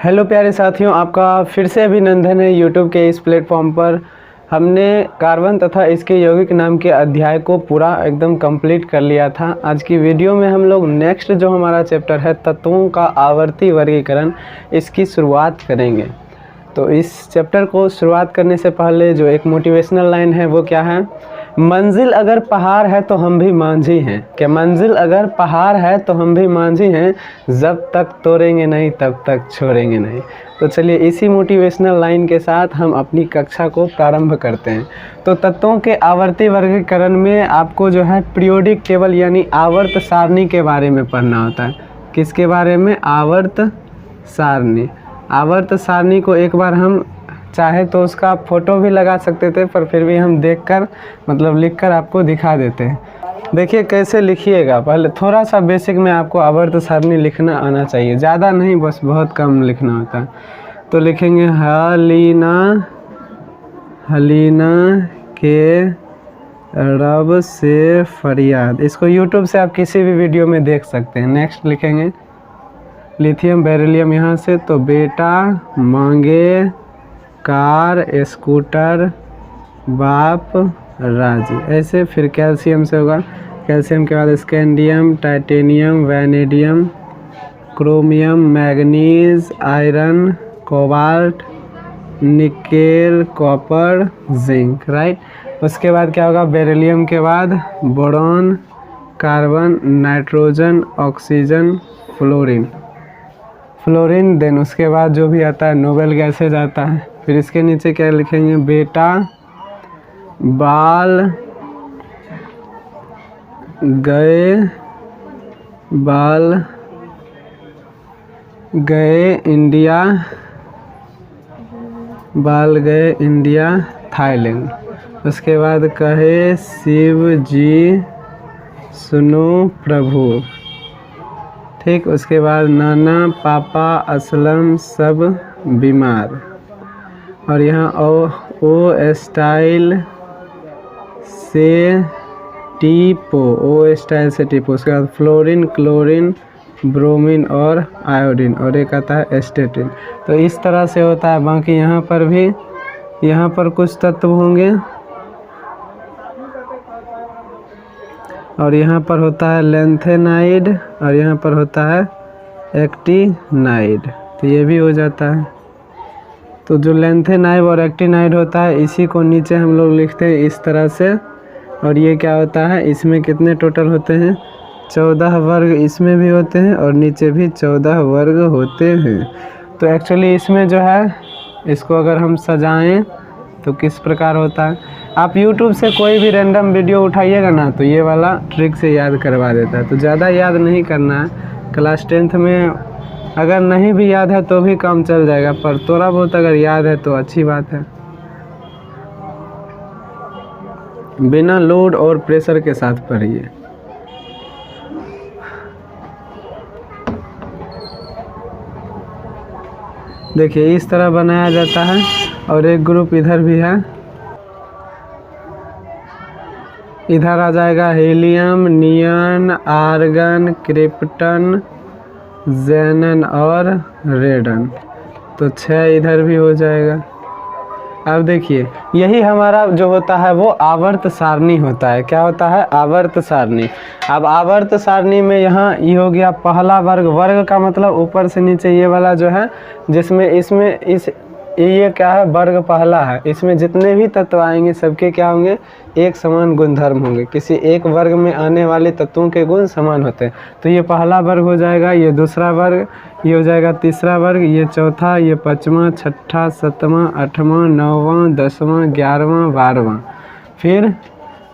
Hello प्यारे साथियों, आपका फिर से अभिनंदन है। यूट्यूब के इस प्लेटफॉर्म पर हमने कार्बन तथा इसके यौगिक नाम के अध्याय को पूरा एकदम कंप्लीट कर लिया था। आज की वीडियो में हम लोग नेक्स्ट जो हमारा चैप्टर है तत्वों का आवर्ती वर्गीकरण, इसकी शुरुआत करेंगे। तो इस चैप्टर को शुरुआत करने से पहले जो एक मोटिवेशनल लाइन है वो क्या है, मंजिल अगर पहाड़ है तो हम भी मांझी हैं। क्या मंजिल अगर पहाड़ है तो हम भी मांझी हैं, जब तक तोड़ेंगे नहीं तब तक छोड़ेंगे नहीं। तो चलिए इसी मोटिवेशनल लाइन के साथ हम अपनी कक्षा को प्रारंभ करते हैं। तो तत्वों के आवर्ती वर्गीकरण में आपको जो है पीरियोडिक टेबल यानी आवर्त सारणी के बारे में पढ़ना होता है। किसके बारे में? आवर्त सारणी। आवर्त सारणी को एक बार हम चाहे तो उसका फ़ोटो भी लगा सकते थे, पर फिर भी हम देखकर मतलब लिखकर आपको दिखा देते हैं। देखिए कैसे लिखिएगा। पहले थोड़ा सा बेसिक में आपको आवर्त सारणी लिखना आना चाहिए, ज़्यादा नहीं, बस बहुत कम लिखना होता है। तो लिखेंगे हलीना के रब से फरियाद। इसको यूट्यूब से आप किसी भी वीडियो में देख सकते हैं। नेक्स्ट लिखेंगे लिथियम बेरिलियम यहाँ से, तो बेटा मांगे कार स्कूटर बाप राजी, ऐसे। फिर कैल्शियम से होगा, कैल्शियम के बाद scandium titanium vanadium chromium manganese iron cobalt nickel copper zinc, right. उसके बाद क्या होगा? बेरिलियम के बाद boron carbon nitrogen oxygen fluorine then उसके बाद जो भी आता है नोबेल गैसेज आता है। फिर इसके नीचे क्या लिखेंगे? बेटा बाल गए इंडिया थाईलैंड। उसके बाद कहे शिव जी सुनो प्रभु, ठीक। उसके बाद नाना पापा असलम सब बीमार। और यहाँ ओ स्टाइल से टीपो। उसके बाद फ्लोरीन क्लोरीन ब्रोमीन और आयोडीन, और एक आता है एस्टेटिन। तो इस तरह से होता है। बाकी यहाँ पर भी कुछ तत्व होंगे, और यहाँ पर होता है लेंथेनाइड, और यहाँ पर होता है एक्टिनाइड। तो ये भी हो जाता है। तो जो लेंथेनाइड और एक्टिनाइड होता है, इसी को नीचे हम लोग लिखते हैं इस तरह से। और ये क्या होता है? इसमें कितने टोटल होते हैं? 14 वर्ग इसमें भी होते हैं, और नीचे भी 14 वर्ग होते हैं। तो एक्चुअली इसमें जो है, इसको अगर हम सजाएं तो किस प्रकार होता है? आप YouTube से कोई भी रैंडम वीडियो उठाइएगा ना, तो ये वाला ट्रिक से याद करवा देता है। तो ज़्यादा याद नहीं करना है। क्लास 10th में अगर नहीं भी याद है तो भी काम चल जाएगा, पर थोड़ा बहुत अगर याद है तो अच्छी बात है। बिना लोड और प्रेशर के साथ पढ़िए। देखिए इस तरह बनाया जाता है। और एक ग्रुप इधर भी है, इधर आ जाएगा हीलियम नियन आर्गन क्रिप्टन जेनन और रेडन। तो 6 इधर भी हो जाएगा। अब देखिए यही हमारा जो होता है वो आवर्त सारणी होता है। क्या होता है? आवर्त सारणी। अब आवर्त सारणी में यहाँ ये हो गया पहला वर्ग। वर्ग का मतलब ऊपर से नीचे ये वाला जो है, जिसमें ये क्या है? वर्ग पहला है। इसमें जितने भी तत्व आएंगे सबके क्या होंगे? एक समान गुणधर्म होंगे। किसी एक वर्ग में आने वाले तत्वों के गुण समान होते हैं। तो ये पहला वर्ग हो जाएगा, ये दूसरा वर्ग, ये हो जाएगा तीसरा वर्ग, ये चौथा, ये पाँचवा, छठा, सातवां, आठवां, 9वां, 10वां, 11वां, 12वां। फिर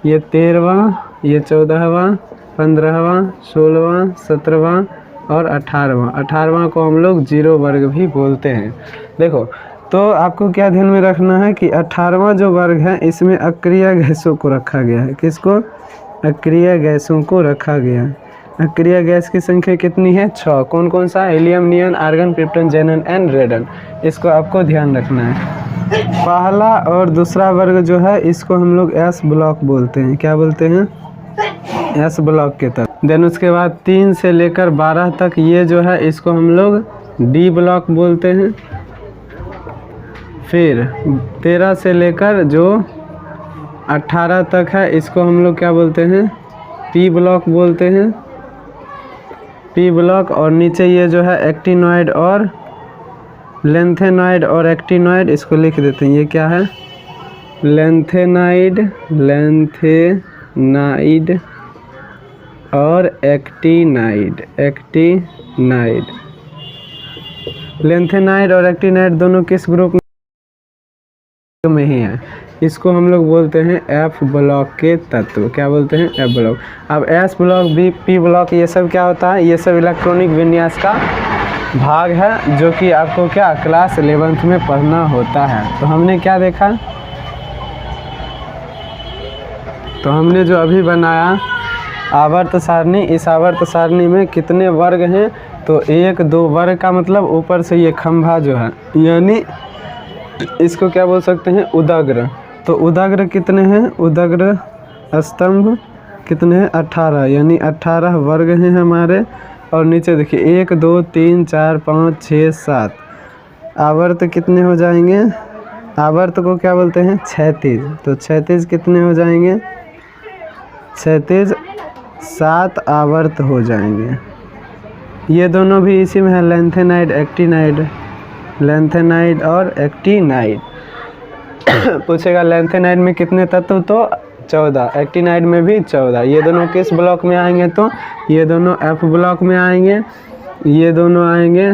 ये 13वां, ये 14वां, 15वां, 16वां, 17वां और 18वां। 18वां को हम लोग 0 वर्ग भी बोलते हैं। देखो, तो आपको क्या ध्यान में रखना है कि 18वां जो वर्ग है इसमें अक्रिय गैसों को रखा गया है। किसको? अक्रिय गैसों को रखा गया है। अक्रिय गैस की संख्या कितनी है? 6। कौन कौन सा? Helium neon argon krypton xenon and radon. इसको आपको ध्यान रखना है। पहला और दूसरा वर्ग जो है इसको हम लोग एस ब्लॉक बोलते हैं। क्या बोलते हैं? एस ब्लॉक के तक। देन उसके बाद 3 से लेकर 12 तक ये जो है इसको हम लोग डी ब्लॉक बोलते हैं। फिर 13 से लेकर जो 18 तक है इसको हम लोग क्या बोलते हैं, पी ब्लॉक बोलते हैं, पी ब्लॉक। और नीचे ये जो है एक्टिनॉइड और लेंथेनॉइड और एक्टिनॉइड, इसको लिख देते हैं। ये क्या है, लेंथेनाइड, लेंथेनाइड और एक्टिनाइड, एक्टिनाइड। लेंथेनाइड और एक्टिनाइड दोनों किस ग्रुप में ही है, इसको हम लोग बोलते हैं एफ ब्लॉक के तत्व। क्या बोलते हैं, एफ ब्लॉक। अब S block, B, P block, ये सब क्या होता है, ये सब इलेक्ट्रॉनिक विन्यास का भाग है जो कि आपको क्या क्लास 11th में पढ़ना होता है। तो हमने क्या देखा, तो हमने जो अभी बनाया आवर्त सारणी, इस आवर्त सारणी में कितने वर्ग हैं, तो 1 2 वर्ग का मतलब ऊपर से ये खंभा जो है, यानी इसको क्या बोल सकते हैं, उदग्र। तो उदग्र कितने हैं, उदग्र स्तंभ कितने हैं, 18, यानी 18 वर्ग हैं हमारे। और नीचे देखिए 1 2 3 4 5 6 7 आवर्त कितने हो जाएंगे, आवर्त को क्या बोलते हैं, क्षैतिज। तो क्षैतिज कितने हो जाएंगे, क्षैतिज 7 आवर्त हो जाएंगे। ये दोनों भी इसी में है, लेंथेनाइड एक्टिनाइड, लेंथेनाइड और एक्टिनाइड। पूछेगा लेंथेनाइड में कितने तत्व, तो 14, एक्टिनाइड में भी 14। ये दोनों किस ब्लॉक में आएंगे, तो ये दोनों एफ ब्लॉक में आएंगे, ये दोनों आएंगे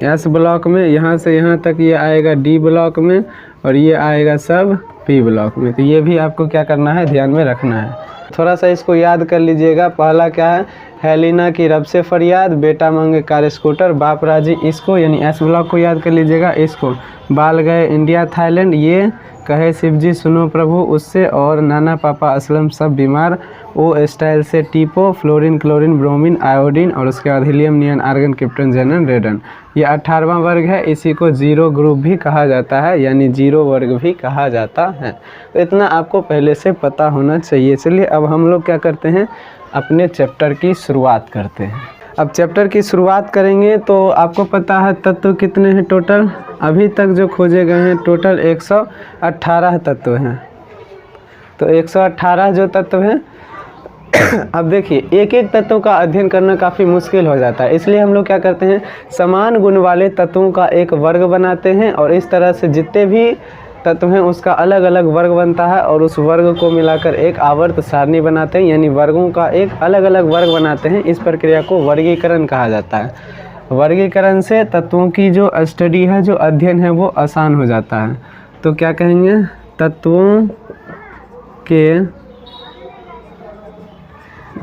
एस ब्लॉक में, यहाँ से यहाँ तक ये आएगा डी ब्लॉक में, और ये आएगा सब पी ब्लॉक में। तो ये भी आपको क्या करना है, ध्यान में रखना है। थोड़ा सा इसको याद कर लीजिएगा। पहला क्या है, हेलिना की रब से फरियाद, बेटा मांगे कार स्कूटर, बाप राजी, इसको यानी एस ब्लॉक को याद कर लीजिएगा। इसको बाल गए इंडिया थाईलैंड, ये कहे शिवजी सुनो प्रभु उससे, और नाना पापा असलम सब बीमार, ओ स्टाइल से टीपो, फ्लोरीन क्लोरीन ब्रोमीन आयोडीन, और उसके बाद हीलियम नियन आर्गन क्रिप्टन जेनन रेडन। ये 18वां वर्ग है, इसी को जीरो ग्रुप भी कहा जाता है, यानी जीरो वर्ग भी कहा जाता है। तो इतना आपको पहले से पता होना चाहिए। चलिए अब हम लोग क्या करते हैं, अपने चैप्टर की शुरुआत करते हैं। अब चैप्टर की शुरुआत करेंगे तो आपको पता है तत्व कितने हैं टोटल, अभी तक जो खोजे गए हैं टोटल 118 तत्व हैं। तो 118 जो तत्व हैं अब देखिए एक एक तत्वों का अध्ययन करना काफ़ी मुश्किल हो जाता है, इसलिए हम लोग क्या करते हैं, समान गुण वाले तत्वों का एक वर्ग बनाते हैं, और इस तरह से जितने भी तत्व हैं उसका अलग अलग वर्ग बनता है, और उस वर्ग को मिलाकर एक आवर्त सारणी बनाते हैं, यानी वर्गों का एक अलग अलग वर्ग बनाते हैं। इस प्रक्रिया को वर्गीकरण कहा जाता है। वर्गीकरण से तत्वों की जो स्टडी है, जो अध्ययन है, वो आसान हो जाता है। तो क्या कहेंगे, तत्वों के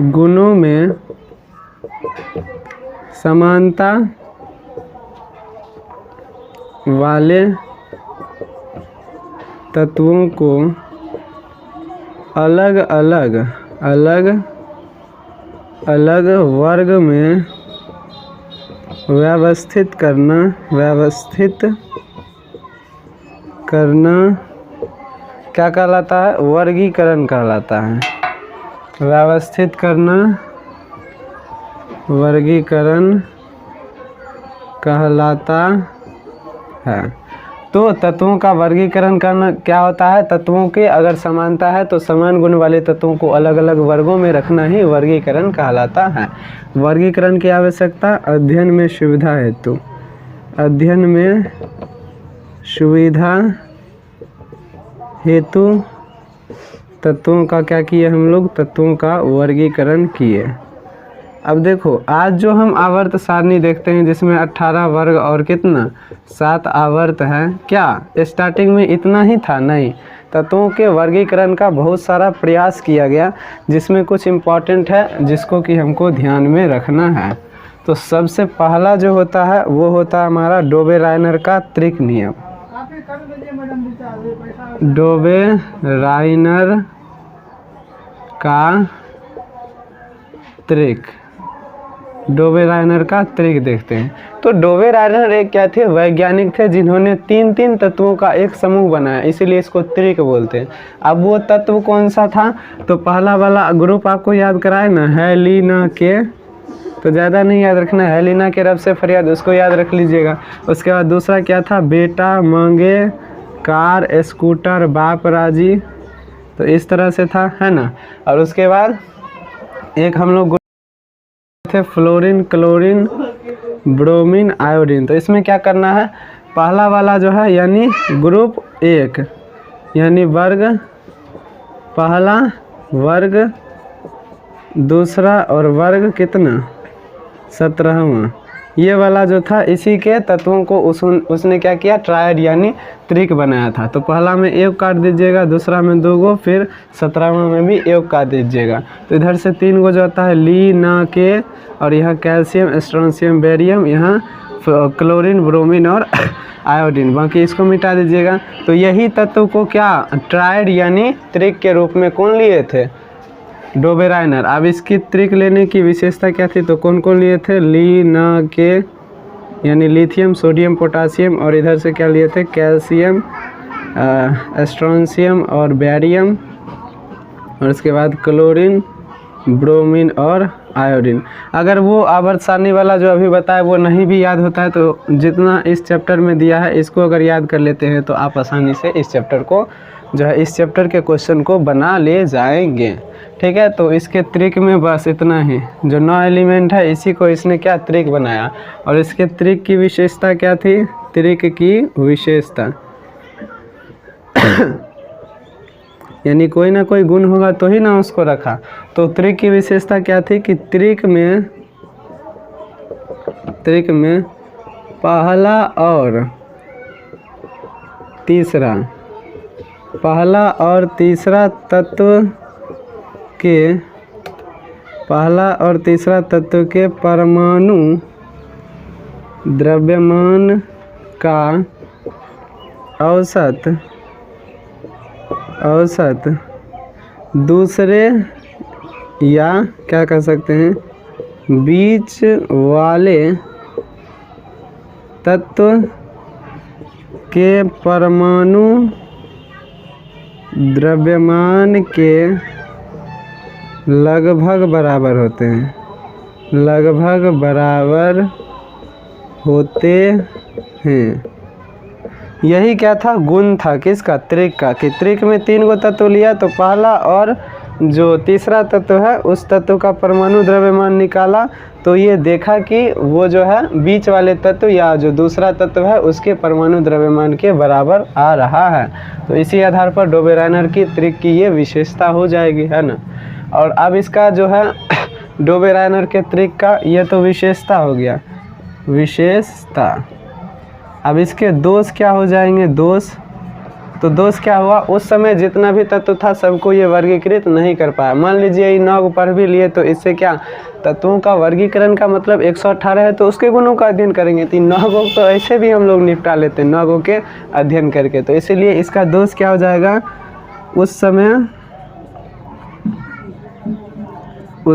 गुणों में समानता वाले तत्वों को अलग अलग वर्ग में व्यवस्थित करना क्या कहलाता है, वर्गीकरण कहलाता है। व्यवस्थित करना वर्गीकरण कहलाता है। तो तत्वों का वर्गीकरण करना क्या होता है, तत्वों के अगर समानता है तो समान गुण वाले तत्वों को अलग अलग वर्गों में रखना ही वर्गीकरण कहलाता है। वर्गीकरण की आवश्यकता अध्ययन में सुविधा हेतु, अध्ययन में सुविधा हेतु तत्वों का क्या किए हम लोग, तत्वों का वर्गीकरण किए। अब देखो आज जो हम आवर्त सारणी देखते हैं जिसमें 18 वर्ग और कितना 7 आवर्त है, क्या स्टार्टिंग में इतना ही था, नहीं। तत्वों के वर्गीकरण का बहुत सारा प्रयास किया गया, जिसमें कुछ इम्पॉर्टेंट है जिसको कि हमको ध्यान में रखना है। तो सबसे पहला जो होता है वो होता है हमारा डोबे-रायनर का त्रिक नियम। डोबे-रायनर का त्रिक, डोबे-रायनर का त्रिक देखते हैं। तो डोबे-रायनर एक क्या थे, वैज्ञानिक थे जिन्होंने 3 तत्वों का एक समूह बनाया, इसीलिए इसको त्रिक बोलते हैं। अब वो तत्व कौन सा था, तो पहला वाला ग्रुप आपको याद कराए ना, हेलिना के तो ज़्यादा नहीं याद रखना है। हेलिना के रब से फरियाद, उसको याद रख लीजिएगा। उसके बाद दूसरा क्या था, बेटा मांगे कार स्कूटर बाप राजी, तो इस तरह से था, है ना। और उसके बाद एक हम लोग थे फ्लोरीन क्लोरीन ब्रोमीन आयोडीन। तो इसमें क्या करना है, पहला वाला जो है यानी ग्रुप 1 यानी वर्ग पहला, वर्ग दूसरा और वर्ग कितना 17वां, ये वाला जो था इसी के तत्वों को उसने क्या किया, ट्रायड यानी त्रिक बनाया था। तो पहला में 1 काट दीजिएगा, दूसरा में 2 गो, फिर 17वां में भी 1 काट दीजिएगा। तो इधर से 3 गो जो आता है ली ना के, और यहाँ कैल्शियम स्ट्रोंशियम बेरियम, यहाँ क्लोरीन ब्रोमीन और आयोडीन, बाकी इसको मिटा दीजिएगा। तो यही तत्व को क्या ट्रायड यानी त्रिक के रूप में कौन लिए थे, डोबेराइनर। अब इसकी त्रिक लेने की विशेषता क्या थी, तो कौन कौन लिए थे, ली ना के यानी लिथियम सोडियम पोटासियम, और इधर से क्या लिए थे, कैल्शियम स्ट्रोंशियम और बेरियम, और उसके बाद क्लोरीन ब्रोमीन और आयोडीन। अगर वो आवर्त सारणी वाला जो अभी बताया वो नहीं भी याद होता है तो जितना इस चैप्टर में दिया है इसको अगर याद कर लेते हैं तो आप आसानी से इस चैप्टर को जो है इस चैप्टर के क्वेश्चन को बना ले जाएंगे। ठीक है, तो इसके त्रिक में बस इतना ही, जो 9 एलिमेंट है इसी को इसने क्या त्रिक बनाया। और इसके त्रिक की विशेषता क्या थी, त्रिक की विशेषता यानी कोई ना कोई गुण होगा तो ही ना उसको रखा। तो त्रिक की विशेषता क्या थी कि त्रिक में पहला और तीसरा तत्व के परमाणु द्रव्यमान का औसत दूसरे या क्या कह सकते हैं बीच वाले तत्व के परमाणु द्रव्यमान के लगभग बराबर होते हैं। यही क्या था, गुण था किसका, त्रिक का, कि त्रिक में 3 गो तत्व लिया तो पहला और जो तीसरा तत्व है उस तत्व का परमाणु द्रव्यमान निकाला तो ये देखा कि वो जो है बीच वाले तत्व या जो दूसरा तत्व है उसके परमाणु द्रव्यमान के बराबर आ रहा है। तो इसी आधार पर डोबेराइनर की त्रिक की ये विशेषता हो जाएगी, है ना। और अब इसका जो है डोबेराइनर के त्रिक का ये तो विशेषता हो गया, विशेषता। अब इसके दोष क्या हो जाएंगे, दोष। तो दोष क्या हुआ, उस समय जितना भी तत्व था सबको ये वर्गीकृत नहीं कर पाया। मान लीजिए ये 9 पढ़ भी लिए तो इससे क्या तत्वों का वर्गीकरण का मतलब 118 है तो उसके गुणों का अध्ययन करेंगे। तो 9 तो ऐसे भी हम लोग निपटा लेते हैं 9 के अध्ययन करके। तो इसीलिए इसका दोष क्या हो जाएगा, उस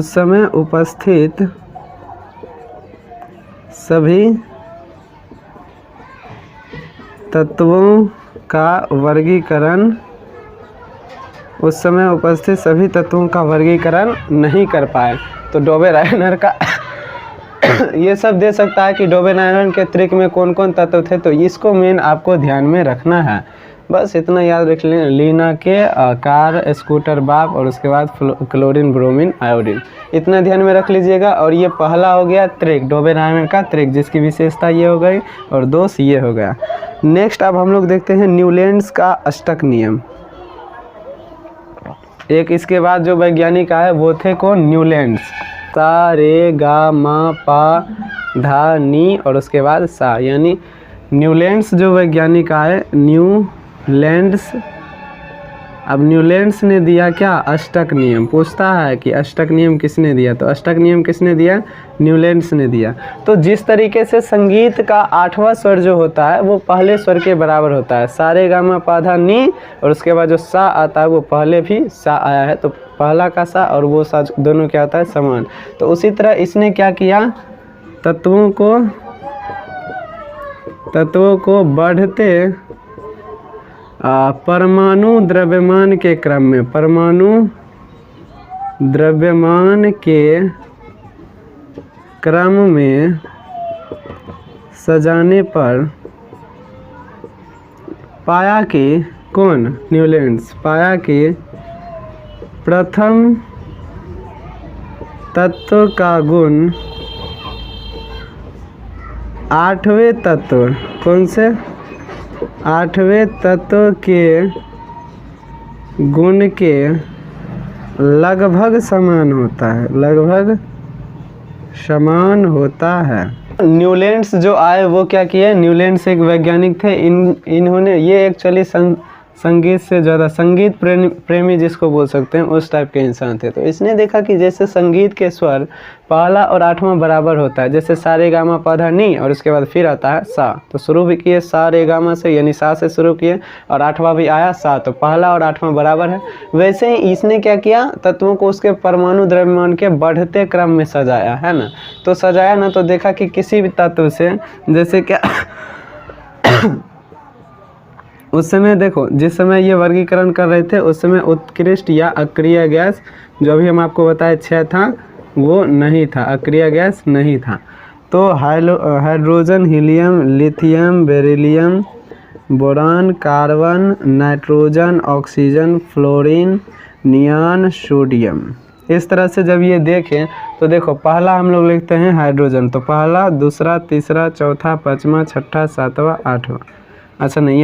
समय उपस्थित सभी तत्वों का वर्गीकरण नहीं कर पाए। तो डोबेराइनर का ये सब दे सकता है कि डोबेराइनर के त्रिक में कौन कौन तत्व थे, तो इसको मेन आपको ध्यान में रखना है। बस इतना याद रख लें, लीना के कार स्कूटर बाप और उसके बाद क्लोरीन ब्रोमीन आयोडीन, इतना ध्यान में रख लीजिएगा। और ये पहला हो गया त्रिक, डोबेराइनर का त्रिक, जिसकी विशेषता ये हो गई और दोष ये हो गया। नेक्स्ट अब हम लोग देखते हैं न्यूलैंड्स का अष्टक नियम। एक इसके बाद जो वैज्ञानिक आए वो थे कौन, न्यूलैंड्स, सा रे गा मा पा धा नी और उसके बाद सा, यानी न्यूलैंड्स जो वैज्ञानिक आए, न्यूलैंड्स। अब न्यूलैंड्स ने दिया क्या, अष्टक नियम। पूछता है कि अष्टक नियम किसने दिया, तो अष्टक नियम किसने दिया, न्यूलैंड्स ने दिया। तो जिस तरीके से संगीत का 8वां स्वर जो होता है वो पहले स्वर के बराबर होता है, सा रे गा मा पा धा नी, और उसके बाद जो सा आता है वो पहले भी सा आया है, तो पहला का सा और वो सा दोनों क्या होता है, समान। तो उसी तरह इसने क्या किया, तत्वों को बढ़ते परमाणु द्रव्यमान के क्रम में, परमाणु द्रव्यमान के क्रम में सजाने पर पाया कि कौन न्यूलैंड्स पाया कि प्रथम तत्व का गुण आठवें तत्व कौन से आठवें तत्व के गुण के लगभग समान होता है, लगभग समान होता है। न्यूलैंड्स जो आए वो क्या किए, न्यूलैंड्स एक वैज्ञानिक थे। इन्होंने ये एक्चुअली संगीत से ज़्यादा संगीत प्रेमी जिसको बोल सकते हैं उस टाइप के इंसान थे। तो इसने देखा कि जैसे संगीत के स्वर पहला और आठवां बराबर होता है, जैसे सा रे गा मा पा धा नी और उसके बाद फिर आता है सा, तो शुरू भी किए सा रे गा मा से यानी सा से शुरू किए और आठवां भी आया सा, तो पहला और आठवां बराबर है। वैसे ही इसने क्या किया, तत्वों को उसके परमाणु द्रव्यमान के बढ़ते क्रम में सजाया है ना। तो सजाया ना तो देखा कि किसी भी तत्व से जैसे क्या उस समय देखो जिस समय ये वर्गीकरण कर रहे थे उस समय उत्कृष्ट या अक्रिय गैस जो अभी हम आपको बताए 6 था वो नहीं था, अक्रिय गैस नहीं था। तो hydrogen, helium, lithium, beryllium, boron, carbon, nitrogen, oxygen, fluorine, neon, sodium, इस तरह से जब ये देखें तो देखो पहला हम लोग लिखते हैं हाइड्रोजन, तो पहला, दूसरा, तीसरा, चौथा, पाँचवा, छठा, सातवां, आठवां। अच्छा नहीं,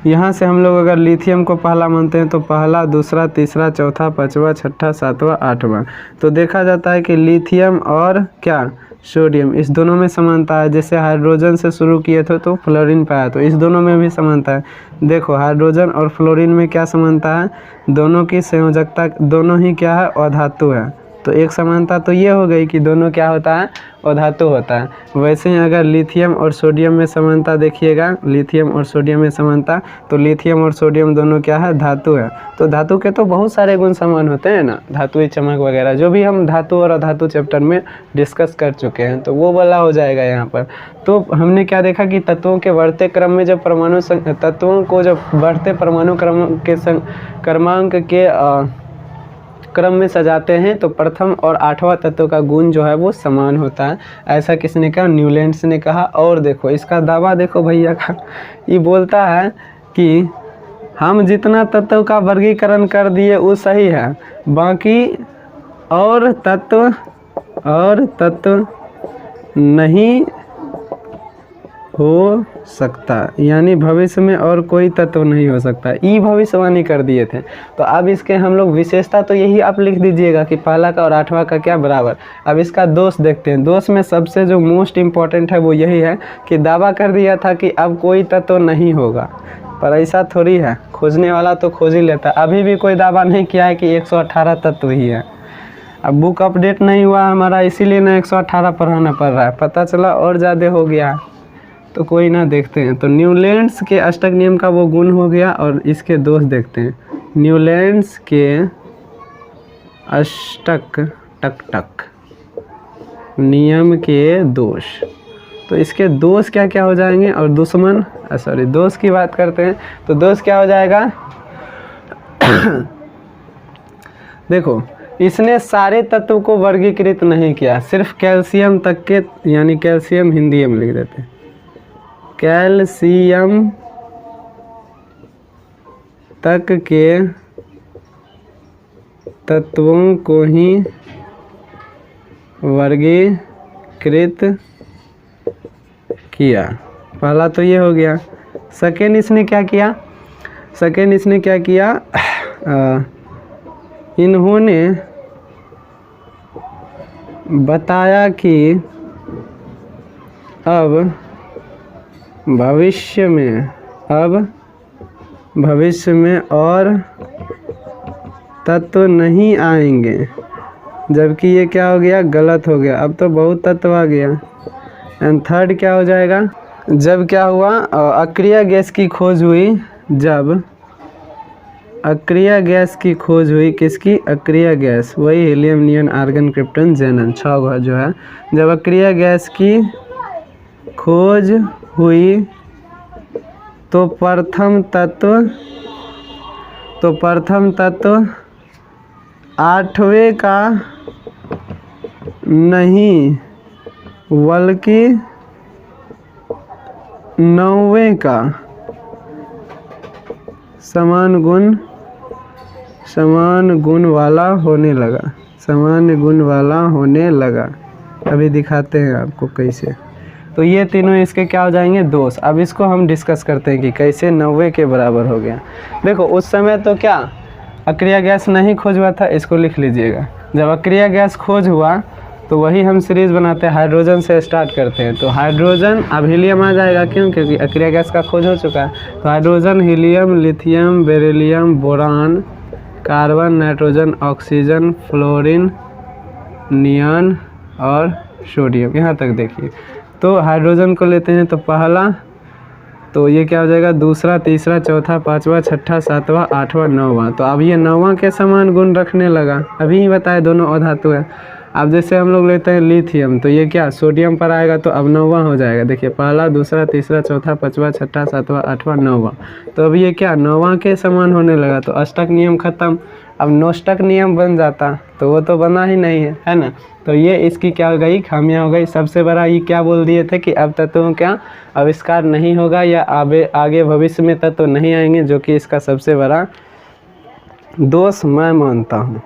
यहाँ से हम लोग अगर लिथियम को पहला मानते हैं तो पहला, दूसरा, तीसरा, चौथा, पाँचवा, छठा, सातवां, आठवां। तो देखा जाता है कि लिथियम और क्या सोडियम इस दोनों में समानता है। जैसे हाइड्रोजन से शुरू किए थे तो फ्लोरीन पाया, तो इस दोनों में भी समानता है। देखो हाइड्रोजन और फ्लोरीन में क्या समानता है, दोनों की संयोजकता, दोनों ही क्या है, अधातु है। तो एक समानता तो ये हो गई कि दोनों क्या होता है, अधातु होता है। वैसे ही अगर लिथियम और सोडियम में समानता देखिएगा, लिथियम और सोडियम में समानता, तो लिथियम और सोडियम दोनों क्या है, धातु है। तो धातु के तो बहुत सारे गुण समान होते हैं ना, धातुई चमक वगैरह, जो भी हम धातु और अधातु चैप्टर में डिस्कस कर चुके हैं, तो वो वाला हो जाएगा यहाँ पर। तो हमने क्या देखा कि तत्वों के बढ़ते क्रम में जब तत्वों को जब बढ़ते परमाणु क्रमांक के क्रम में सजाते हैं तो प्रथम और आठवां तत्व का गुण जो है वो समान होता है। ऐसा किसने कहा, न्यूलैंड्स ने कहा। और देखो इसका दावा देखो भैया का, ये बोलता है कि हम जितना तत्व का वर्गीकरण कर दिए वो सही है, बाकी और तत्व नहीं हो सकता, यानी भविष्य में और कोई तत्व नहीं हो सकता। ई भविष्यवाणी कर दिए थे। तो अब इसके हम लोग विशेषता तो यही आप लिख दीजिएगा कि पहला का और आठवां का क्या बराबर। अब इसका दोष देखते हैं। दोष में सबसे जो मोस्ट इम्पॉर्टेंट है वो यही है कि दावा कर दिया था कि अब कोई तत्व नहीं होगा, पर ऐसा थोड़ी है, खोजने वाला तो खोज ही लेता। अभी भी कोई दावा नहीं किया है कि 118 तत्व ही है। अब बुक अपडेट नहीं हुआ हमारा, इसीलिए ना 118 पढ़ाना पड़ रहा है, पता चला और ज़्यादा हो गया, तो कोई ना देखते हैं। तो न्यूलैंड्स के अष्टक नियम का वो गुण हो गया और इसके दोष देखते हैं। न्यूलैंड्स के अष्टक नियम के दोष, तो इसके दोष क्या क्या हो जाएंगे और दुश्मन दोष की बात करते हैं तो दोष क्या हो जाएगा देखो इसने सारे तत्व को वर्गीकृत नहीं किया, सिर्फ कैल्शियम तक के, यानी कैल्शियम हिंदी में लिख देते हैं, कैल्शियम तक के तत्वों को ही वर्गीकृत किया। पहला तो ये हो गया। सेकेंड इसने क्या किया, इन्होंने बताया कि अब भविष्य में और तत्व नहीं आएंगे, जबकि ये क्या हो गया, गलत हो गया। अब तो बहुत तत्व आ गया। एंड थर्ड क्या हो जाएगा, जब क्या हुआ, अक्रिय गैस की खोज हुई, जब अक्रिय गैस की खोज हुई, किसकी, अक्रिय गैस, वही हीलियम, नियॉन, आर्गन, क्रिप्टन, जेनन, 6 जो है। जब अक्रिय गैस की खोज हुई तो प्रथम तत्व 8वें का नहीं बल्कि 9वें का समान गुण वाला होने लगा, समान गुण वाला होने लगा। अभी दिखाते हैं आपको कैसे। तो ये तीनों इसके क्या हो जाएंगे, दोष। अब इसको हम डिस्कस करते हैं कि कैसे 90 के बराबर हो गया। देखो उस समय तो क्या अक्रिया गैस नहीं खोज हुआ था, इसको लिख लीजिएगा। जब अक्रिया गैस खोज हुआ तो वही हम सीरीज बनाते हैं, हाइड्रोजन से स्टार्ट करते हैं। तो हाइड्रोजन, अब हीलियम आ जाएगा, क्यों? क्योंकि अक्रिया गैस का खोज हो चुका है। तो hydrogen, helium, lithium, beryllium, boron, carbon, nitrogen, oxygen, fluorine, neon और सोडियम। यहाँ तक देखिए। तो हाइड्रोजन को लेते हैं तो पहला, तो ये क्या हो जाएगा, दूसरा, तीसरा, चौथा, पांचवा, छठा, सातवां, आठवां, नौवां। तो अब ये 9वां के समान गुण रखने लगा। अभी ही बताए दोनों अधातु है। अब जैसे हम लोग लेते हैं लिथियम, तो ये क्या सोडियम पर आएगा, तो अब 9वां हो जाएगा। देखिए पहला, दूसरा, तीसरा, चौथा, पांचवा, छठा, सातवां, आठवां, 9वां। तो अब ये क्या 9वां के समान होने लगा। तो अष्टक नियम खत्म, अब नौष्टक नियम बन जाता, तो वो तो बना ही नहीं है ना। तो ये इसकी क्या हो गई, खामियां हो गई। सबसे बड़ा ये क्या बोल दिए थे कि अब तत्वों का आविष्कार नहीं होगा या आगे भविष्य में तत्व नहीं आएंगे, जो कि इसका सबसे बड़ा दोष मैं मानता हूँ।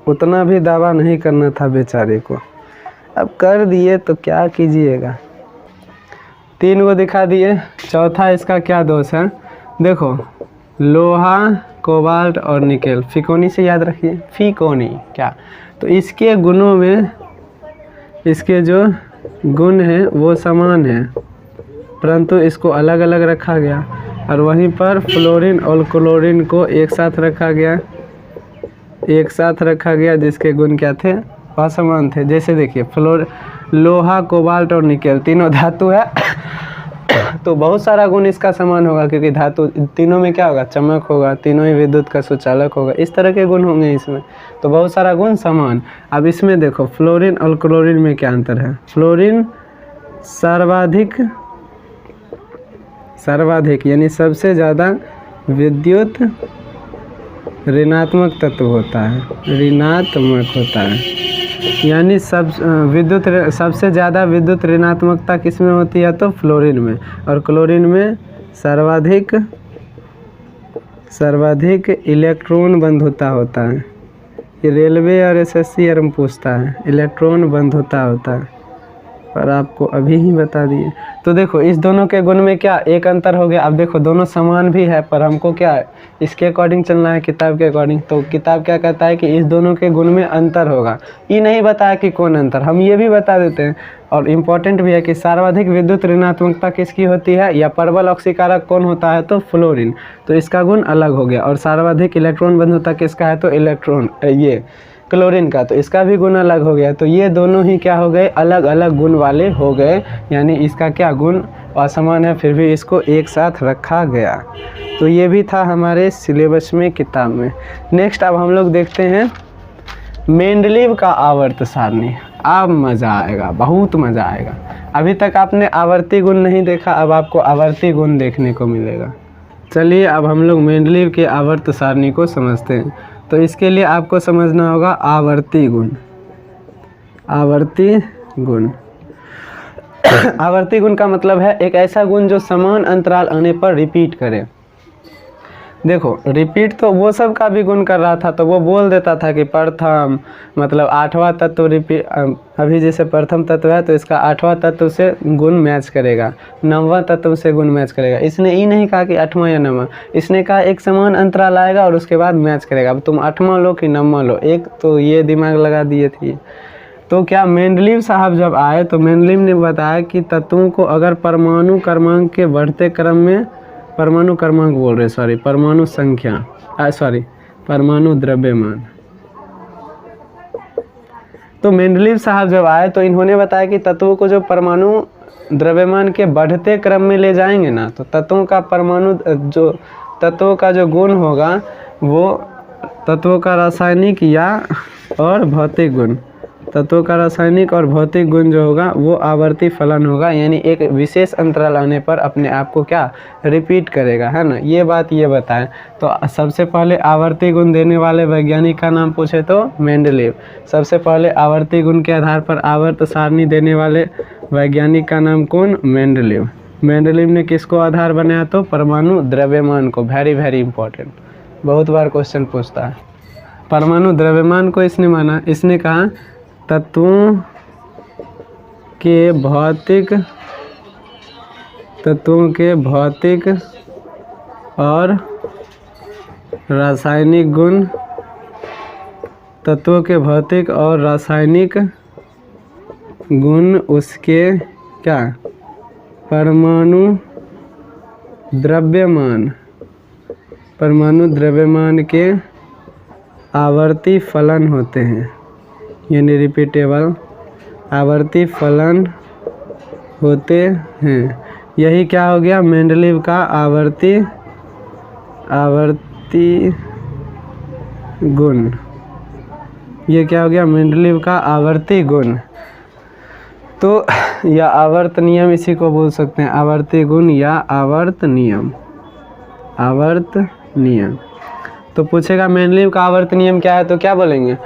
उतना भी दावा नहीं करना था बेचारे को, अब कर दिए तो क्या कीजिएगा। 3 को दिखा दिए। चौथा इसका क्या दोष है, देखो लोहा, कोबाल्ट और निकेल। फिकोनी से याद रखिए, फिकोनी क्या, तो इसके गुणों में, इसके जो गुण हैं वो समान हैं, परंतु इसको अलग अलग रखा गया। और वहीं पर फ्लोरीन और क्लोरीन को एक साथ रखा गया, जिसके गुण क्या थे, असमान थे। जैसे देखिए लोहा, कोबाल्ट और निकेल तीनों धातु है तो बहुत सारा गुण इसका समान होगा, क्योंकि धातु तीनों में क्या होगा, चमक होगा, तीनों ही विद्युत का सुचालक होगा, इस तरह के गुण होंगे इसमें। तो बहुत सारा गुण समान। अब इसमें देखो फ्लोरीन और क्लोरीन में क्या अंतर है। फ्लोरीन सर्वाधिक यानी सबसे ज़्यादा विद्युत ऋणात्मक तत्व होता है, यानी सबसे ज़्यादा विद्युत ऋणात्मकता किस में होती है, तो फ्लोरीन में। और क्लोरीन में सर्वाधिक इलेक्ट्रॉन बंधुता होता है। ये रेलवे और SSC में पूछता है, इलेक्ट्रॉन बंधुता होता है, पर आपको अभी ही बता दिए। तो देखो इस दोनों के गुण में क्या एक अंतर हो गया। अब देखो दोनों समान भी है, पर हमको क्या है, इसके अकॉर्डिंग चलना है, किताब के अकॉर्डिंग। तो किताब क्या कहता है कि इस दोनों के गुण में अंतर होगा। ये नहीं बताया कि कौन अंतर, हम ये भी बता देते हैं। और इम्पोर्टेंट भी है कि सर्वाधिक विद्युत ऋणात्मकता किसकी होती है, या प्रबल ऑक्सीकारक कौन होता है, तो फ्लोरीन। तो इसका गुण अलग हो गया। और सर्वाधिक इलेक्ट्रॉन बंधुता किसका है, तो ये क्लोरीन का, तो इसका भी गुण अलग हो गया। तो ये दोनों ही क्या हो गए, अलग अलग गुण वाले हो गए, यानी इसका क्या गुण असमान है, फिर भी इसको एक साथ रखा गया। तो ये भी था हमारे सिलेबस में, किताब में। नेक्स्ट अब हम लोग देखते हैं मेंडलीव का आवर्त सारणी। अब मज़ा आएगा, बहुत मज़ा आएगा। अभी तक आपने आवर्ती गुण नहीं देखा, अब आपको आवर्ती गुण देखने को मिलेगा। चलिए अब हम लोग मेंडलीव के आवर्त सारणी को समझते हैं। तो इसके लिए आपको समझना होगा आवर्ती गुण। आवर्ती गुण का मतलब है एक ऐसा गुण जो समान अंतराल आने पर रिपीट करे। देखो रिपीट तो वो सब का भी गुण कर रहा था, तो वो बोल देता था कि प्रथम मतलब 8वां तत्व रिपीट। अभी जैसे प्रथम तत्व है तो इसका 8वां तत्व से गुण मैच करेगा, 9वां तत्व से गुण मैच करेगा। इसने ये नहीं कहा कि 8वां या 9वां, इसने कहा एक समान अंतराल आएगा और उसके बाद मैच करेगा। अब तुम 8वां लो कि 9वां लो, एक तो ये दिमाग लगा दिए थे। तो क्या मेंडलीव साहब जब आए तो मेंडलीव ने बताया कि तत्वों को अगर परमाणु क्रमांक के बढ़ते क्रम में, परमाणु क्रमांक बोल रहे सॉरी, परमाणु संख्या परमाणु द्रव्यमान। तो मेंडलीव साहब जब आए तो इन्होंने बताया कि तत्वों को जो परमाणु द्रव्यमान के बढ़ते क्रम में ले जाएंगे ना, तो तत्वों का जो गुण होगा वो तत्वों का रासायनिक या और भौतिक गुण तत्वों का रासायनिक और भौतिक गुण जो होगा वो आवर्ती फलन होगा, यानी एक विशेष अंतराल आने पर अपने आप को क्या रिपीट करेगा, है ना। ये बात ये बताएं। तो सबसे पहले आवर्ती गुण देने वाले वैज्ञानिक का नाम पूछे तो मेंडलीव। सबसे पहले आवर्ती गुण के आधार पर आवर्त सारणी देने वाले वैज्ञानिक का नाम कौन? मेंडलीव। मेंडलीव ने किसको आधार बनाया? तो परमाणु द्रव्यमान को। वेरी वेरी इंपॉर्टेंट, बहुत बार क्वेश्चन पूछता है। परमाणु द्रव्यमान को इसने माना, इसने कहा तत्वों के भौतिक और रासायनिक गुण, तत्वों के भौतिक और रासायनिक गुण उसके क्या परमाणु द्रव्यमान के आवर्ती फलन होते हैं, यानी रिपीटेबल आवर्ती फलन होते हैं। यही क्या हो गया? मेंडलीव का आवर्ती गुण। ये क्या हो गया? मेंडलीव का आवर्ती गुण। तो या आवर्त नियम इसी को बोल सकते हैं, आवर्ती गुण या आवर्त नियम। तो पूछेगा मेंडलीव का आवर्त नियम क्या है, तो क्या बोलेंगे?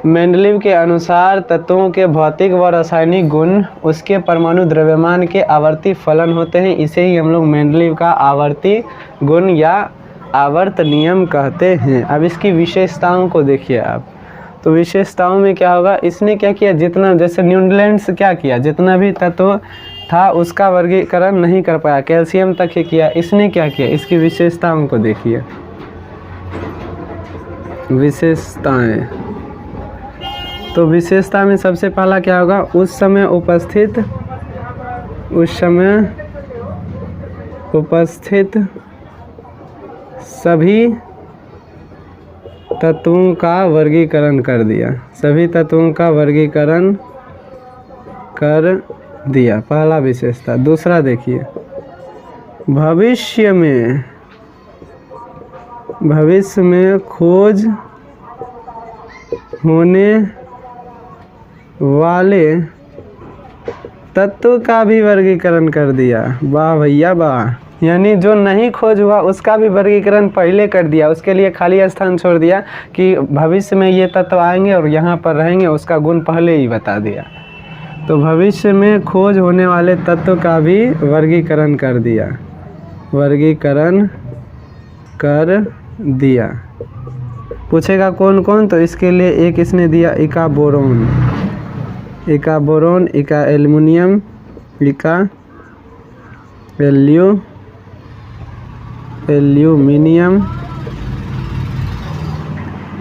मेंडलीव के अनुसार तत्वों के भौतिक व रासायनिक गुण उसके परमाणु द्रव्यमान के आवर्ती फलन होते हैं। इसे ही हम लोग मेंडलीव का आवर्ती गुण या आवर्त नियम कहते हैं। अब इसकी विशेषताओं को देखिए आप। तो विशेषताओं में क्या होगा? इसने क्या किया, जितना जैसे न्यूटलैंड्स क्या किया, जितना भी तत्व था उसका वर्गीकरण नहीं कर पाया, कैल्शियम तक ही किया। इसने क्या किया? इसकी विशेषताओं को देखिए। विशेषताएं, तो विशेषता में सबसे पहला क्या होगा? उस समय उपस्थित सभी तत्वों का वर्गीकरण कर दिया। सभी तत्वों का वर्गीकरण कर दिया, पहला विशेषता। दूसरा देखिए, भविष्य में खोज होने वाले तत्व का भी वर्गीकरण कर दिया। वाह भैया वाह, यानी जो नहीं खोज हुआ उसका भी वर्गीकरण पहले कर दिया, उसके लिए खाली स्थान छोड़ दिया कि भविष्य में ये तत्व आएंगे और यहाँ पर रहेंगे, उसका गुण पहले ही बता दिया। तो भविष्य में खोज होने वाले तत्व का भी वर्गीकरण कर दिया। पूछेगा कौन कौन, तो इसके लिए एक इसने दिया इका बोरोन, इका एल्युमिनियम, इका एल्यूमिनियम,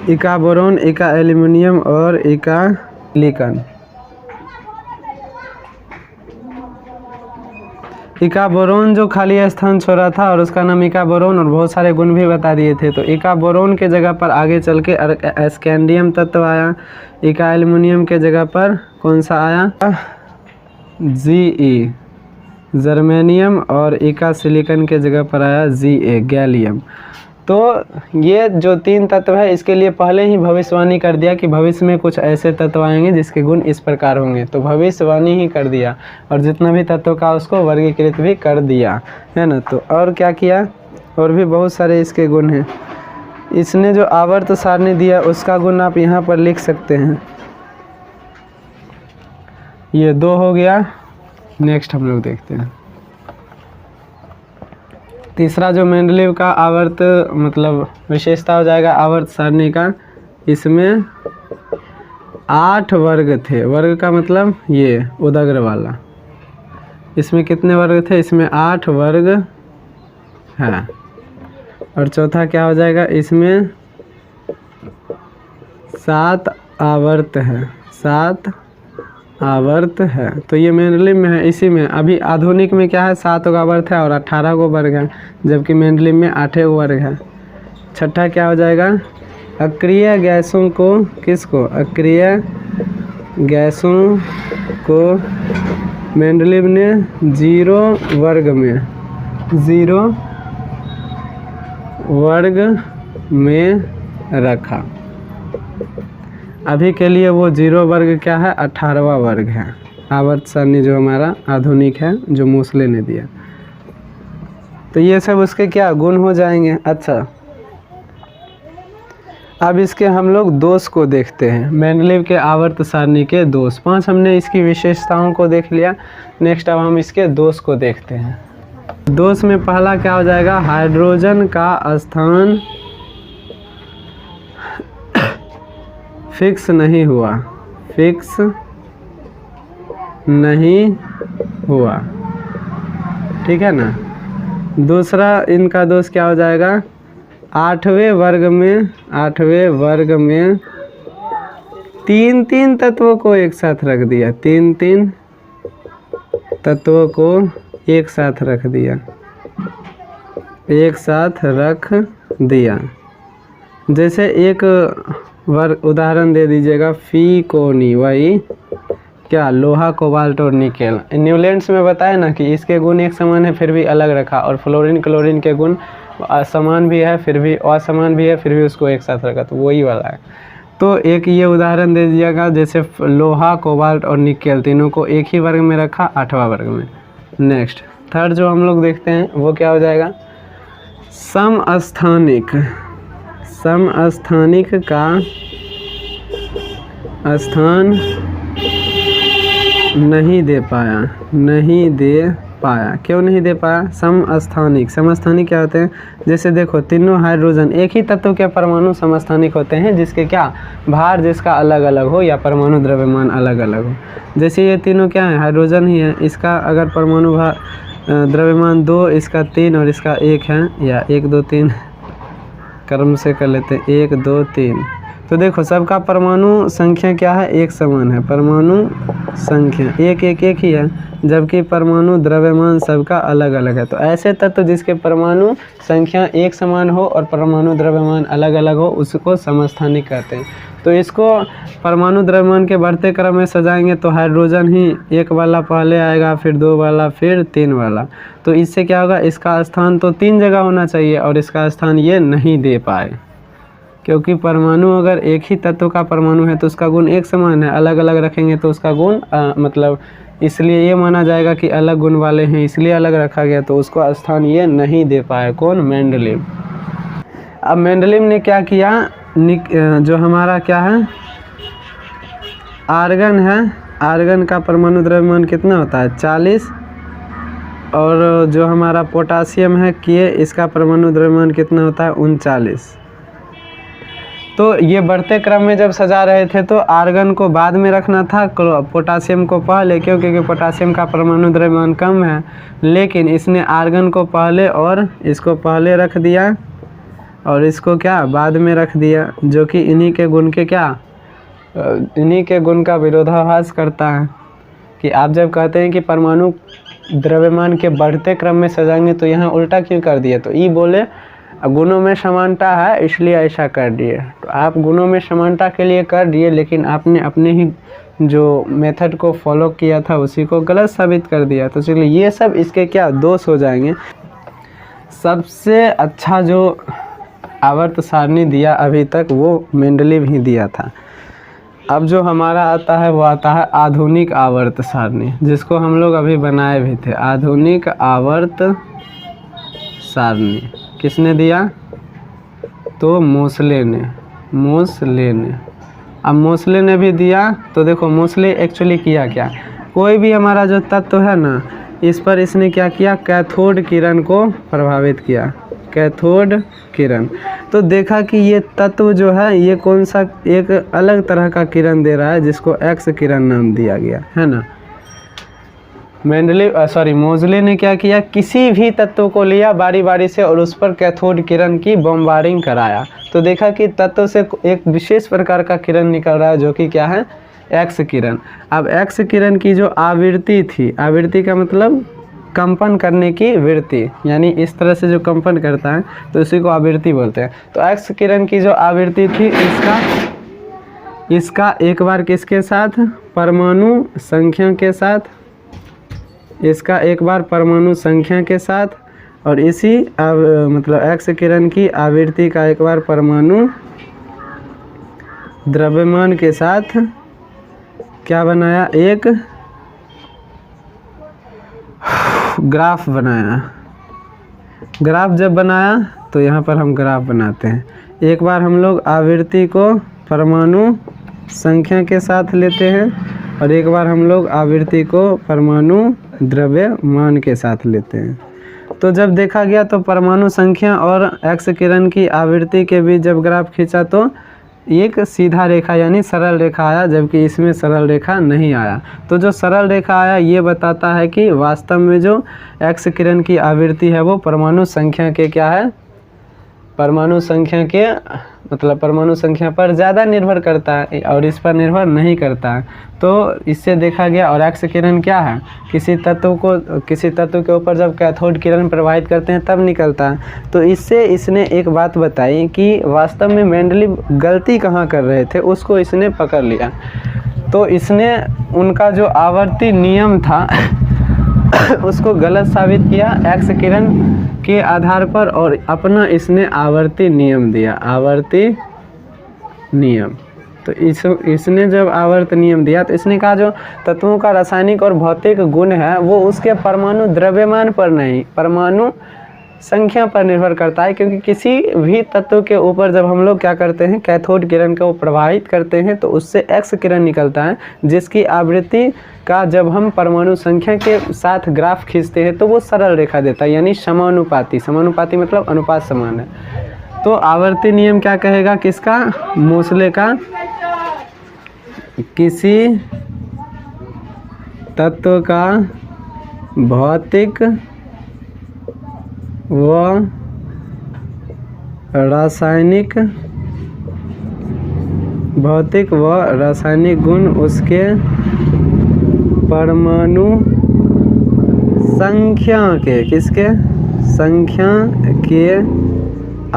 इका बोरोन, इका एल्यूमिनियम और इका सिलिकॉन। इका बोरोन जो खाली स्थान छोड़ा था और उसका नाम इका बोरोन, और बहुत सारे गुण भी बता दिए थे। तो इका बोरोन के जगह पर आगे चल के स्कैंडियम तत्व आया। इका एल्युमिनियम के जगह पर कौन सा आया? Ge जर्मेनियम, और इका सिलिकॉन के जगह पर आया Ga गैलियम। तो ये जो तीन तत्व है इसके लिए पहले ही भविष्यवाणी कर दिया कि भविष्य में कुछ ऐसे तत्व आएंगे जिसके गुण इस प्रकार होंगे। तो भविष्यवाणी ही कर दिया, और जितना भी तत्व का उसको वर्गीकृत भी कर दिया, है ना। तो और क्या किया? और भी बहुत सारे इसके गुण हैं। इसने जो आवर्त सारणी दिया उसका गुण आप यहाँ पर लिख सकते हैं। ये 2 हो गया। नेक्स्ट हम लोग देखते हैं तीसरा जो मेंडलीव का आवर्त मतलब विशेषता हो जाएगा आवर्त सारणी का। इसमें 8 वर्ग थे। वर्ग का मतलब ये उदग्र वाला। इसमें कितने वर्ग थे? इसमें 8 वर्ग है। और चौथा क्या हो जाएगा? इसमें 7 आवर्त है। 7 आवर्त है। तो ये मेंडलीव में है। इसी में अभी आधुनिक में क्या है? 7 आवर्त है और 18 को वर्ग है, जबकि मेंडलीव में 8 वर्ग है। छठा क्या हो जाएगा? अक्रिय गैसों को, किसको? अक्रिय गैसों को मेंडलीव ने 0 वर्ग में रखा। अभी के लिए वो 0 वर्ग क्या है, 18वां वर्ग है। आवर्त सारणी जो हमारा आधुनिक है, जो मोसले ने दिया। तो ये सब उसके क्या गुण हो जाएंगे। अच्छा, अब इसके हम लोग दोष को देखते हैं। मेंडलीव के आवर्त सारणी के दोष 5 हमने इसकी विशेषताओं को देख लिया। नेक्स्ट अब हम इसके दोष को देखते हैं। दोष में पहला क्या हो जाएगा, हाइड्रोजन का स्थान फिक्स नहीं हुआ, फिक्स नहीं हुआ, ठीक है ना। दूसरा इनका दोष क्या हो जाएगा, 8वें वर्ग में 3 तत्वों को एक साथ रख दिया, 3 तत्वों को एक साथ रख दिया। जैसे एक वर्ग उदाहरण दे दीजिएगा, फीकोनी, वही क्या, लोहा, कोबाल्ट और निकेल। न्यूलैंड्स में बताया ना कि इसके गुण एक समान है फिर भी अलग रखा, और फ्लोरीन क्लोरीन के गुण समान भी है फिर भी असमान भी है, फिर भी उसको एक साथ रखा, तो वही वाला है। तो एक ये उदाहरण दे दीजिएगा, जैसे लोहा, कोबाल्ट और निकेल तीनों को एक ही वर्ग में रखा, 8वां वर्ग में। नेक्स्ट थर्ड जो हम लोग देखते हैं वो क्या हो जाएगा, समस्थानिक का स्थान नहीं दे पाया। क्यों नहीं दे पाया, समस्थानिक क्या होते हैं, जैसे देखो तीनों हाइड्रोजन एक ही तत्व के परमाणु समस्थानिक होते हैं, जिसके क्या भार जिसका अलग अलग हो या परमाणु द्रव्यमान अलग अलग हो। जैसे ये तीनों क्या है, हाइड्रोजन ही है, इसका अगर परमाणु भार द्रव्यमान 2, इसका 3 और इसका 1 है, या 1 2 3 क्रम से कर लेते हैं, 1 2 3। तो देखो सबका परमाणु संख्या क्या है, एक समान है, परमाणु संख्या एक ही है, जबकि परमाणु द्रव्यमान सबका अलग अलग है। तो ऐसे तत्व जिसके परमाणु संख्या एक समान हो और परमाणु द्रव्यमान अलग अलग हो, उसको समस्थानिक कहते हैं। तो इसको परमाणु द्रव्यमान के बढ़ते क्रम में सजाएंगे तो हाइड्रोजन ही 1 वाला पहले आएगा, फिर 2 वाला, फिर 3 वाला। तो इससे क्या होगा, इसका स्थान तो 3 जगह होना चाहिए और इसका स्थान ये नहीं दे पाए, क्योंकि परमाणु अगर एक ही तत्व का परमाणु है तो उसका गुण एक समान है, अलग अलग रखेंगे तो उसका गुण मतलब इसलिए ये माना जाएगा कि अलग गुण वाले हैं, इसलिए अलग रखा गया, तो उसको स्थान ये नहीं दे पाए। कौन, मेंडलीव। अब मेंडलीव ने क्या किया, जो हमारा क्या है आर्गन है, आर्गन का परमाणु द्रव्यमान कितना होता है, 40, और जो हमारा पोटासियम है के, इसका परमाणु द्रव्यमान कितना होता है, 39। तो ये बढ़ते क्रम में जब सजा रहे थे तो आर्गन को बाद में रखना था, पोटासियम को पहले, क्योंकि पोटासियम का परमाणु द्रव्यमान कम है, लेकिन इसने आर्गन को पहले और इसको पहले रख दिया और इसको क्या बाद में रख दिया, जो कि इन्हीं के गुण का विरोधाभास करता है। कि आप जब कहते हैं कि परमाणु द्रव्यमान के बढ़ते क्रम में सजाएंगे तो यहाँ उल्टा क्यों कर दिया, तो ये बोले गुणों में समानता है इसलिए ऐसा कर दिए। तो आप गुणों में समानता के लिए कर दिए, लेकिन आपने अपने ही जो मेथड को फॉलो किया था उसी को गलत साबित कर दिया। तो चलिए ये सब इसके क्या दोष हो जाएंगे। सबसे अच्छा जो आवर्त सारणी दिया अभी तक वो मेंडलीव ही दिया था। अब जो हमारा आता है वो आता है आधुनिक आवर्त सारणी, जिसको हम लोग अभी बनाए भी थे। आधुनिक आवर्त सारणी किसने दिया, तो मोसले ने। अब मोसले ने भी दिया, तो देखो मोसले एक्चुअली किया क्या, कोई भी हमारा जो तत्व है ना, इस पर इसने क्या किया, कैथोड किरण को प्रभावित किया, कैथोड किरण। तो देखा कि ये तत्व जो है ये कौन सा एक अलग तरह का किरण दे रहा है, जिसको एक्स किरण नाम दिया गया है ना। मोसले ने क्या किया, किसी भी तत्व को लिया बारी बारी से और उस पर कैथोड किरण की बमबारिंग कराया। तो देखा कि तत्व से एक विशेष प्रकार का किरण निकल रहा है, जो कि क्या है, एक्स किरण। अब एक्स किरण की जो आवृत्ति थी, आवृत्ति का मतलब कंपन करने की वृत्ति, यानी इस तरह से जो कंपन करता है तो उसी को आवृत्ति बोलते हैं। तो एक्स किरण की जो आवृत्ति थी इसका एक बार किसके साथ, परमाणु संख्या के साथ, इसका एक बार परमाणु संख्या के साथ, और इसी मतलब एक्स किरण की आवृत्ति का एक बार परमाणु द्रव्यमान के साथ क्या बनाया, एक ग्राफ बनाया। ग्राफ जब बनाया तो यहाँ पर हम ग्राफ बनाते हैं। एक बार हम लोग आवृत्ति को परमाणु संख्या के साथ लेते हैं और एक बार हम लोग आवृत्ति को परमाणु द्रव्यमान के साथ लेते हैं। तो जब देखा गया तो परमाणु संख्या और एक्स किरण की आवृत्ति के बीच जब ग्राफ खींचा तो एक सीधा रेखा यानी सरल रेखा आया, जबकि इसमें सरल रेखा नहीं आया। तो जो सरल रेखा आया ये बताता है कि वास्तव में जो एक्स किरण की आवृत्ति है वो परमाणु संख्या के क्या है, परमाणु संख्या के मतलब परमाणु संख्या पर ज़्यादा निर्भर करता है और इस पर निर्भर नहीं करता है। तो इससे देखा गया। और एक्स किरण क्या है, किसी तत्व के ऊपर जब कैथोड किरण प्रवाहित करते हैं तब निकलता है। तो इससे इसने एक बात बताई कि वास्तव में मेंडलीव गलती कहाँ कर रहे थे उसको इसने पकड़ लिया। तो इसने उनका जो आवर्ती नियम था उसको गलत साबित किया एक्स किरण के आधार पर और अपना इसने आवर्ती नियम दिया, आवर्ती नियम। तो इसने जब आवर्त नियम दिया तो इसने कहा जो तत्वों का रासायनिक और भौतिक गुण है वो उसके परमाणु द्रव्यमान पर नहीं, परमाणु संख्या पर निर्भर करता है। क्योंकि किसी भी तत्व के ऊपर जब हम लोग क्या करते हैं, कैथोड किरण को प्रवाहित करते हैं तो उससे एक्स किरण निकलता है, जिसकी आवृत्ति का जब हम परमाणु संख्या के साथ ग्राफ खींचते हैं तो वो सरल रेखा देता है, यानी समानुपाती। समानुपाती मतलब अनुपात समान है। तो आवर्ती नियम क्या कहेगा, किसका, मोसले का, किसी तत्व का भौतिक व रासायनिक गुण उसके परमाणु संख्या के, किसके, संख्या के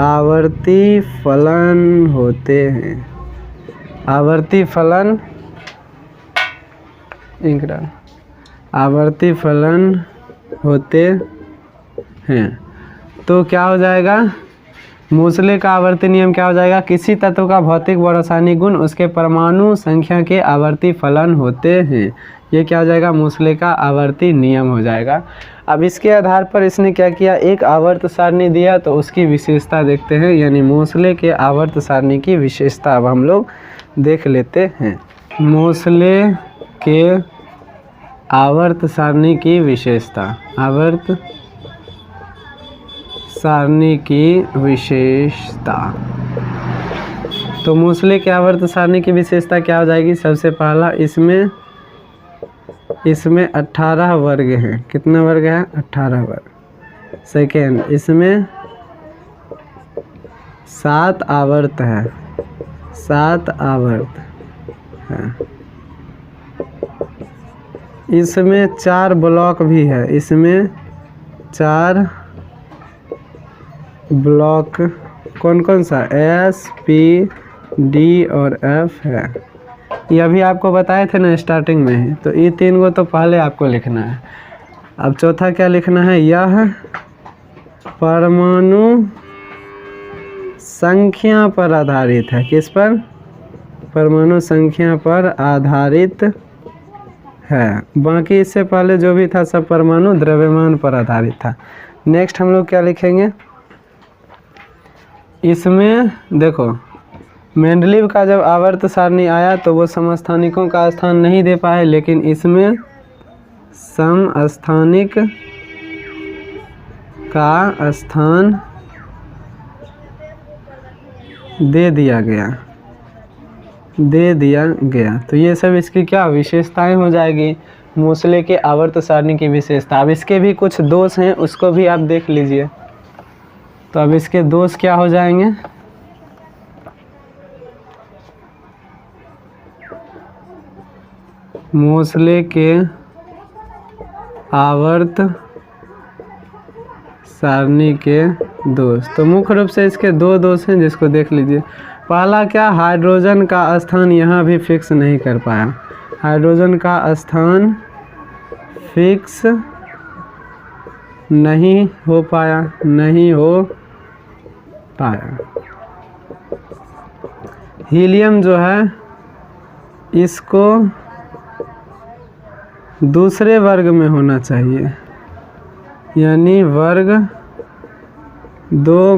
आवर्ती फलन होते हैं। आवर्ती फलन आवर्ती फलन होते हैं। तो क्या हो जाएगा, मोसले का आवर्ती नियम क्या हो जाएगा, किसी तत्व का भौतिक व रासायनिक गुण उसके परमाणु संख्या के आवर्ती फलन होते हैं। ये क्या हो जाएगा, मोसले का आवर्ती नियम हो जाएगा। अब इसके आधार पर इसने क्या किया, एक आवर्त सारणी दिया तो उसकी विशेषता देखते हैं, यानी मोसले के आवर्त सारणी की विशेषता अब हम लोग देख लेते हैं। मोसले के आवर्त सारणी की विशेषता, आवर्त सारणी की विशेषता। तो मोसले के आवर्त सारणी की विशेषता क्या हो जाएगी, सबसे पहला इसमें 18 वर्ग हैं। कितना वर्ग है, 18 वर्ग। सेकेंड, इसमें 7 आवर्त है, 7 आवर्त है। इसमें 4 ब्लॉक भी है, इसमें 4 ब्लॉक कौन कौन सा, एस, पी, डी और एफ है। ये अभी आपको बताए थे ना स्टार्टिंग में ही। तो ये 3 को तो पहले आपको लिखना है। अब चौथा क्या लिखना है, यह परमाणु संख्या पर आधारित है। किस पर, परमाणु संख्या पर आधारित है। बाकी इससे पहले जो भी था सब परमाणु द्रव्यमान पर आधारित था। नेक्स्ट हम लोग क्या लिखेंगे, इसमें देखो मेंडलीव का जब आवर्त सारणी आया तो वो समस्थानिकों का स्थान नहीं दे पाए, लेकिन इसमें समस्थानिक का स्थान दे दिया गया। तो ये सब इसकी क्या विशेषताएं हो जाएगी, मोसले के आवर्त सारणी की विशेषता। अब इसके भी कुछ दोष हैं, उसको भी आप देख लीजिए। तो अब इसके दोष क्या हो जाएंगे, मोसले के आवर्त सारणी के दोष। तो मुख्य रूप से इसके 2 दोष हैं, जिसको देख लीजिए। पहला क्या, हाइड्रोजन का स्थान यहाँ भी फिक्स नहीं कर पाया। हाइड्रोजन का स्थान फिक्स नहीं हो पाया। हीलियम जो है इसको दूसरे वर्ग में होना चाहिए, यानी वर्ग 2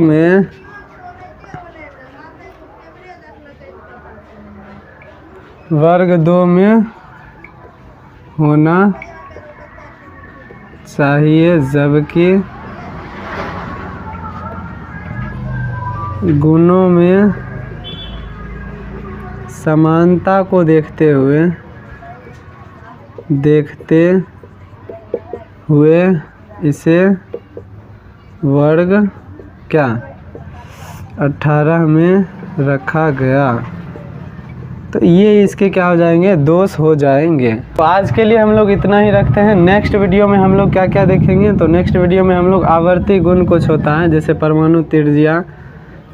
में होना चाहिए, जबकि गुणों में समानता को देखते हुए इसे वर्ग क्या 18 में रखा गया। तो ये इसके क्या हो जाएंगे, दोष हो जाएंगे। तो आज के लिए हम लोग इतना ही रखते हैं। नेक्स्ट वीडियो में हम लोग क्या क्या देखेंगे, तो नेक्स्ट वीडियो में हम लोग आवर्ती गुण कुछ होता है, जैसे परमाणु त्रिज्या,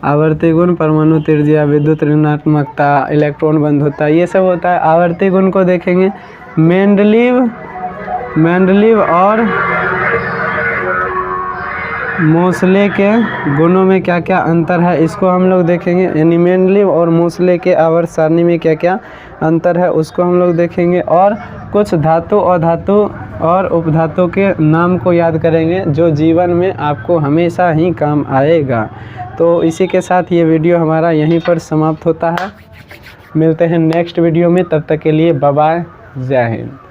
आवर्ती गुण, परमाणु त्रिज्या, विद्युत ऋणात्मकता, इलेक्ट्रॉन बंधुता, ये सब होता है। आवर्ती गुण को देखेंगे। मेंडलीव और मोसले के गुणों में क्या क्या अंतर है, इसको हम लोग देखेंगे। यानी मेंडलीव और मोसले के आवर्त सारणी में क्या क्या अंतर है, उसको हम लोग देखेंगे। और कुछ धातु और धातु और उपधातु के नाम को याद करेंगे, जो जीवन में आपको हमेशा ही काम आएगा। तो इसी के साथ ये वीडियो हमारा यहीं पर समाप्त होता है। मिलते हैं नेक्स्ट वीडियो में, तब तक के लिए बाय बाय, जय हिंद।